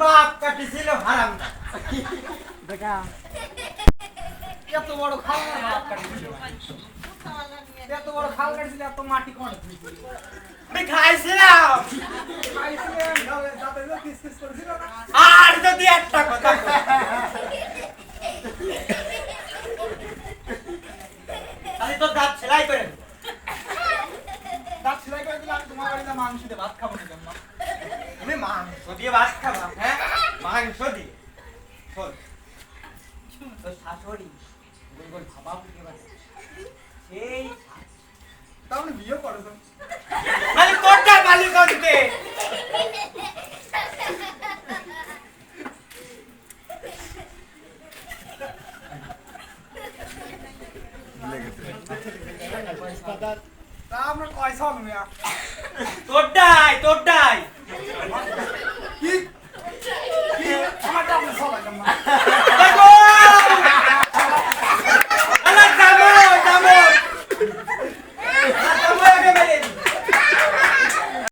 বাপ কাটিছিল হারাম দেখা এত বড় খাল না বাপ কাটিছিল এত বড় খাল কাটিছিল এত মাটি কোন আমি খাইছিলাম দাদা কিস কিস করেছিল আর যদি একটা কথা আরে তো দাঁত সেলাই করে দাঁত সেলাই করে দিলে আমি তোমার বাড়িতে মাংস দিয়ে ভাত খাবো না কেন তুমি মাংস দিয়ে ভাত খাবা হ্যাঁ মাংস দিয়ে শোন তোর শাশুড়ি গোল গোল ভাবা বুঝতে পারছে সেই তাহলে বিয়ে করেছো মানে কোনটা মালিক করতে আমরা কয়সা মিয়া তোরটাই